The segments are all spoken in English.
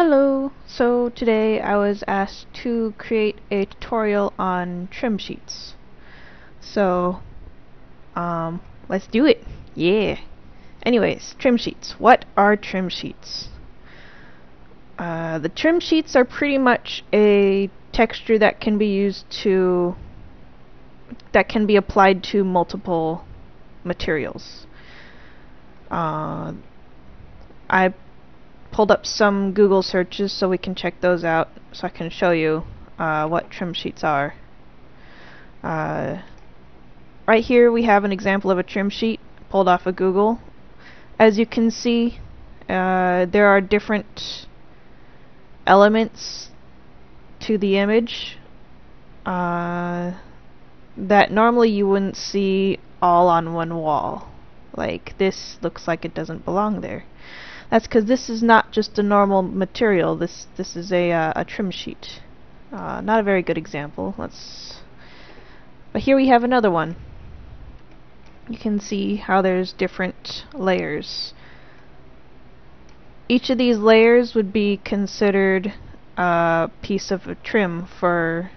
Hello! So today I was asked to create a tutorial on trim sheets. So, let's do it! Yeah! Anyways, trim sheets. What are trim sheets? The trim sheets are pretty much a texture that can be applied to multiple materials. I pulled up some Google searches so we can check those out, so I can show you what trim sheets are. Right here we have an example of a trim sheet pulled off of Google. As you can see, there are different elements to the image that normally you wouldn't see all on one wall. Like this looks like it doesn't belong there. That's because this is not just a normal material. This is a trim sheet. Not a very good example. But here we have another one. You can see how there's different layers. Each of these layers would be considered a piece of a trim for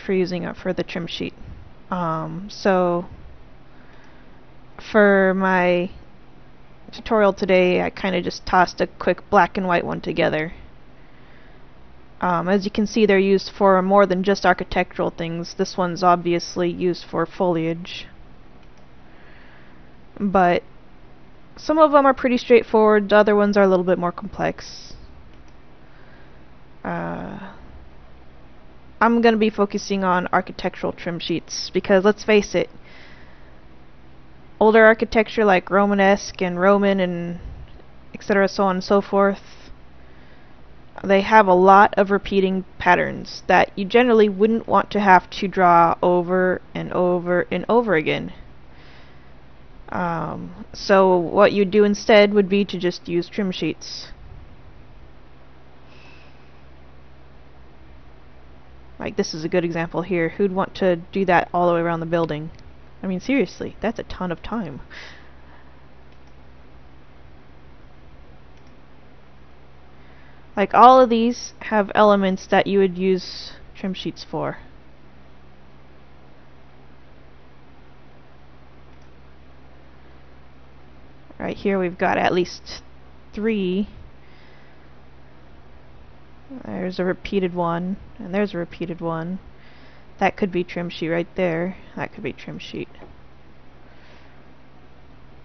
using it for the trim sheet. So for my tutorial today, I kind of just tossed a quick black and white one together. As you can see, they're used for more than just architectural things. This one's obviously used for foliage, but some of them are pretty straightforward. The other ones are a little bit more complex. I'm going to be focusing on architectural trim sheets because, let's face it, older architecture like Romanesque and Roman and etc., so on and so forth, they have a lot of repeating patterns that you generally wouldn't want to have to draw over and over and over again. So what you do instead would be to just use trim sheets. Like this is a good example here. Who'd want to do that all the way around the building? I mean, seriously, that's a ton of time. Like, all of these have elements that you would use trim sheets for. Right here we've got at least 3. There's a repeated one, and there's a repeated one. That could be trim sheet right there. That could be trim sheet.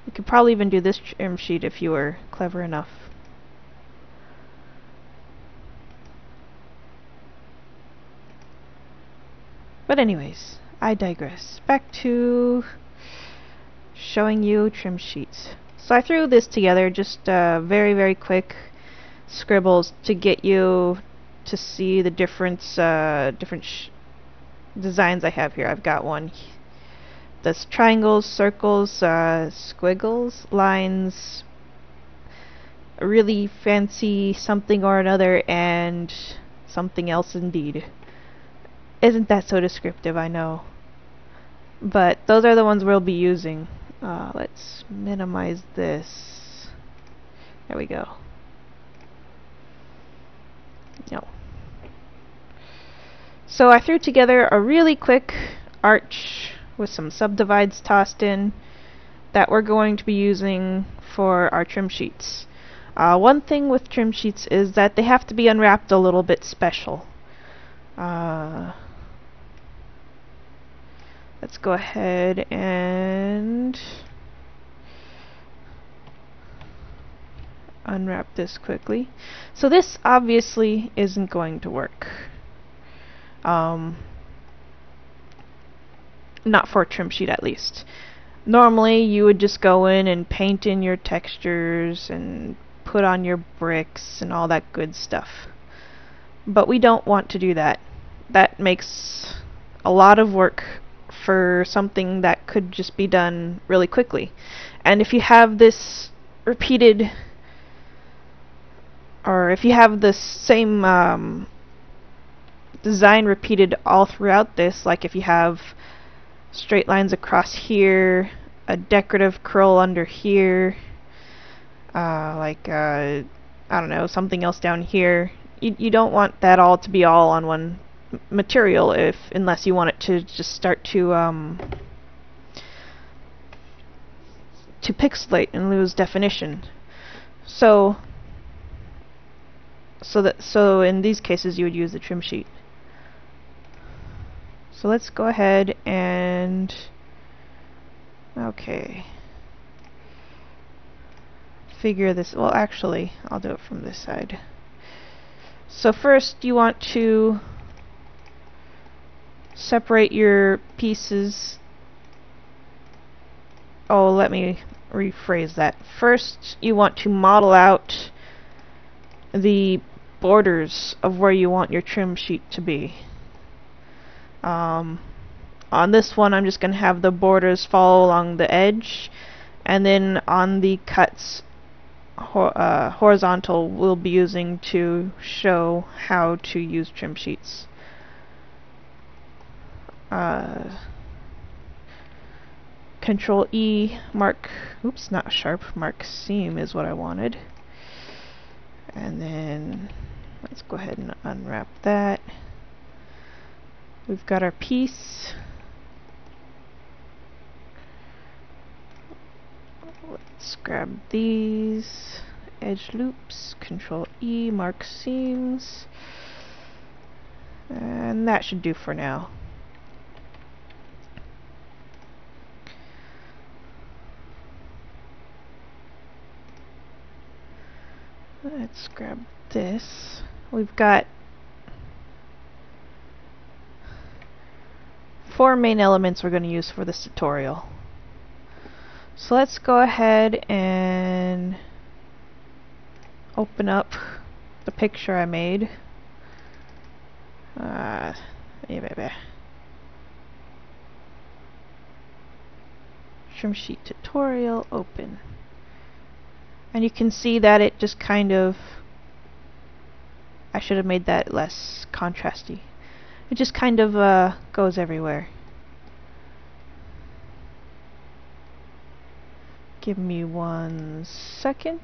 You could probably even do this trim sheet if you were clever enough. But anyways, I digress. Back to showing you trim sheets. So I threw this together, just very quick scribbles to get you to see the different designs I have here. I've got one that's triangles, circles, squiggles, lines, a really fancy something or another, and something else indeed. Isn't that so descriptive? I know. But those are the ones we'll be using. Let's minimize this. There we go. No. So I threw together a really quick arch with some subdivides tossed in that we're going to be using for our trim sheets. One thing with trim sheets is that they have to be unwrapped a little bit special. Let's go ahead and unwrap this quickly. So this obviously isn't going to work. Not for a trim sheet, at least. Normally you would just go in and paint in your textures and put on your bricks and all that good stuff. But we don't want to do that. That makes a lot of work for something that could just be done really quickly. And if you have this repeated, or if you have the same design repeated all throughout this, like if you have straight lines across here, a decorative curl under here, like I don't know, something else down here. You don't want that all to be all on one material unless you want it to just start to pixelate and lose definition. So in these cases you would use the trim sheet. So let's go ahead and figure this. Well, actually, I'll do it from this side. So first you want to separate your pieces. Oh, let me rephrase that. First you want to model out the borders of where you want your trim sheet to be. On this one I'm just going to have the borders follow along the edge, and then on the cuts horizontal we'll be using to show how to use trim sheets. Control E, mark seam is what I wanted. And then let's go ahead and unwrap that. We've got our piece. Let's grab these edge loops, Control E, mark seams, and that should do for now. Let's grab this. We've got 4 main elements we're going to use for this tutorial. So let's go ahead and open up the picture I made. Trim sheet tutorial, open. And you can see that it just kind of, I should have made that less contrasty. It just kind of goes everywhere. Give me 1 second.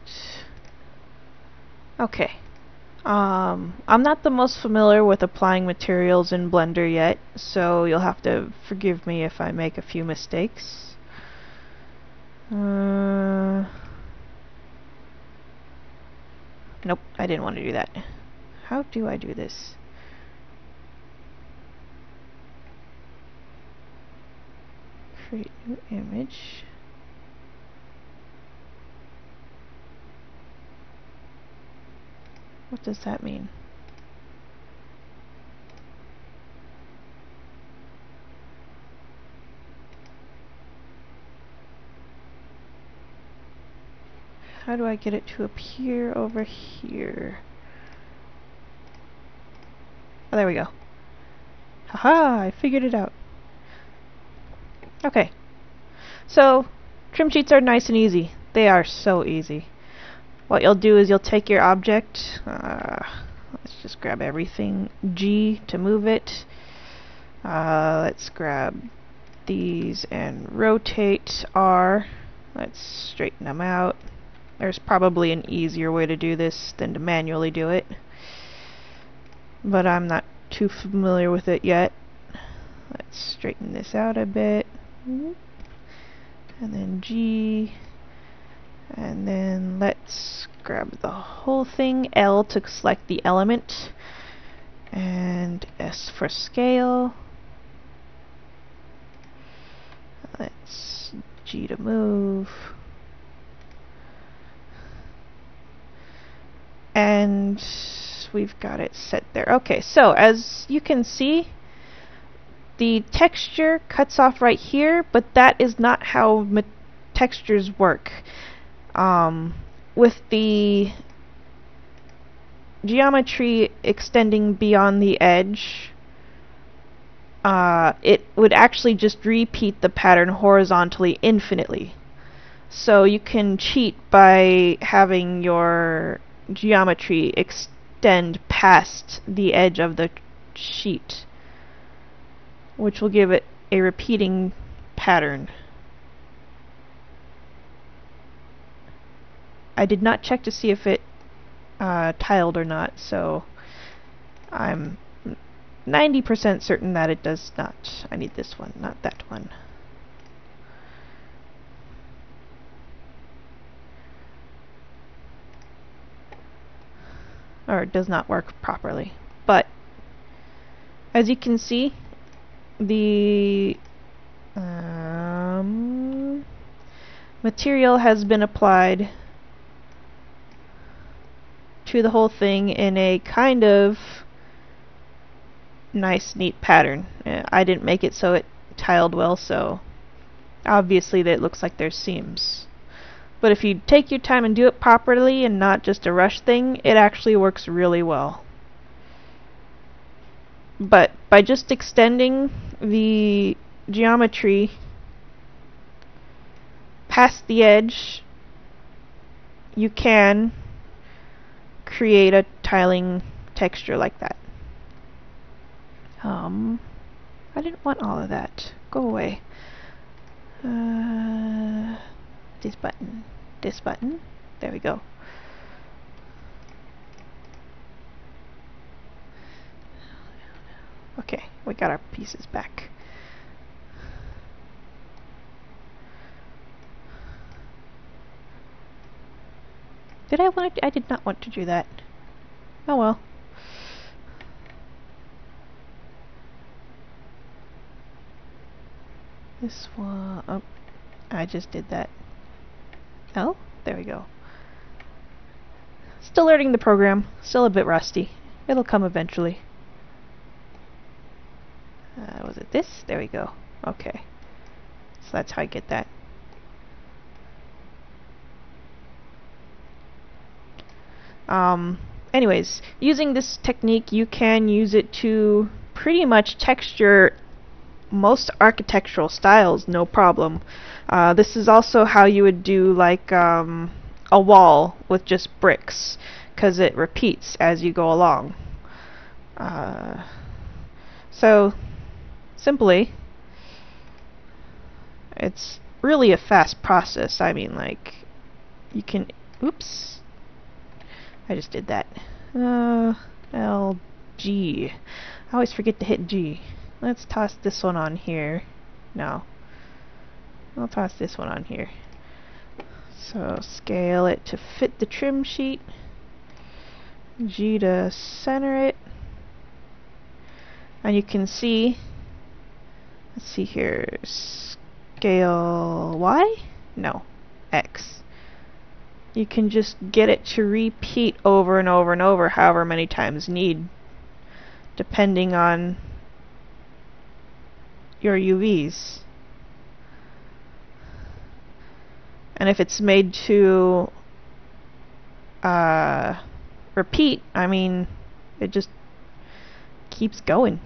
Okay. I'm not the most familiar with applying materials in Blender yet, so you'll have to forgive me if I make a few mistakes. Nope, I didn't want to do that. How do I do this? Create new image. What does that mean? How do I get it to appear over here? Oh, there we go. Haha, I figured it out. Okay. So, trim sheets are nice and easy. They are so easy. What you'll do is you'll take your object, let's just grab everything, G to move it. Let's grab these and rotate R. Let's straighten them out. There's probably an easier way to do this than to manually do it, but I'm not too familiar with it yet. Let's straighten this out a bit. And then G. And then let's grab the whole thing, L to select the element, and S for scale. Let's G to move. And we've got it set there. Okay, so as you can see, the texture cuts off right here, but that is not how textures work. With the geometry extending beyond the edge, it would actually just repeat the pattern horizontally infinitely. So you can cheat by having your geometry extend past the edge of the sheet, which will give it a repeating pattern. I did not check to see if it tiled or not, so I'm 90% certain that it does not. I need this one, not that one. Or it does not work properly. But as you can see, the material has been applied to the whole thing in a kind of nice, neat pattern. I didn't make it so it tiled well, so obviously that it looks like there's seams. But if you take your time and do it properly and not just a rush thing, it actually works really well. But by just extending the geometry past the edge, you can create a tiling texture like that. I didn't want all of that. Go away. This button. There we go. Okay, we got our pieces back. I did not want to do that. Oh well. This one, oh, I just did that. Oh, there we go. Still learning the program, still a bit rusty. It'll come eventually. Was it this? There we go. Okay. So that's how I get that. Anyways, using this technique, you can use it to pretty much texture most architectural styles, no problem. This is also how you would do like a wall with just bricks, because it repeats as you go along. So simply, it's really a fast process. I mean, like, you can, oops, I just did that. L, G. I always forget to hit G. Let's toss this one on here. No. I'll toss this one on here. So scale it to fit the trim sheet. G to center it. And you can see, let's see here, scale Y? No, X. You can just get it to repeat over and over and over however many times need, depending on your UVs. And if it's made to repeat, I mean, it just keeps going.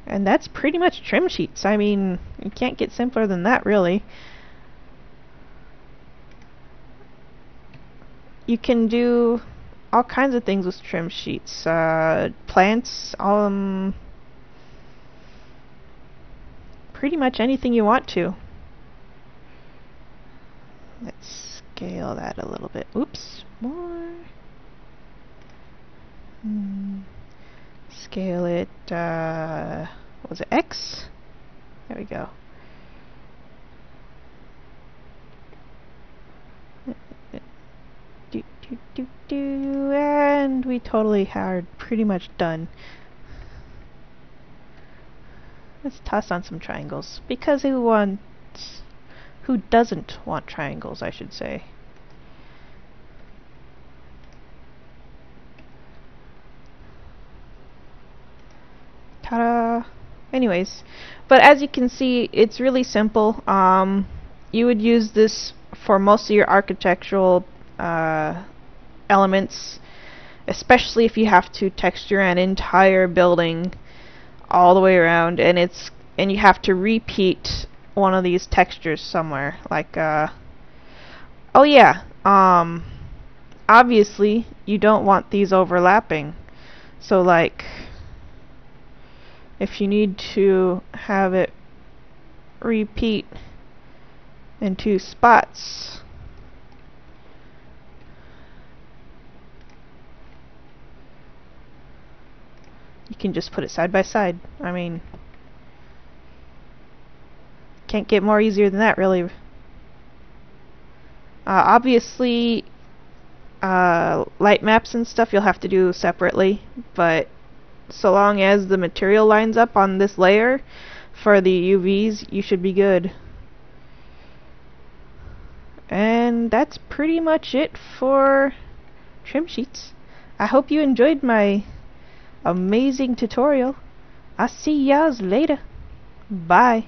And that's pretty much trim sheets. I mean, you can't get simpler than that, really. You can do all kinds of things with trim sheets. Plants, pretty much anything you want to. Let's scale that a little bit. Oops, more. Scale it, what was it, X? There we go. And we totally are pretty much done. Let's toss on some triangles, because who doesn't want triangles, I should say. Ta-da! Anyways, but as you can see, it's really simple. You would use this for most of your architectural elements, especially if you have to texture an entire building all the way around, and you have to repeat one of these textures somewhere. Like, oh yeah, obviously you don't want these overlapping. So like, if you need to have it repeat into spots. You can just put it side by side. I mean, can't get more easier than that, really. Obviously, light maps and stuff you'll have to do separately, but so long as the material lines up on this layer for the UVs, you should be good. And that's pretty much it for trim sheets. I hope you enjoyed my amazing tutorial. I'll see y'all later. Bye.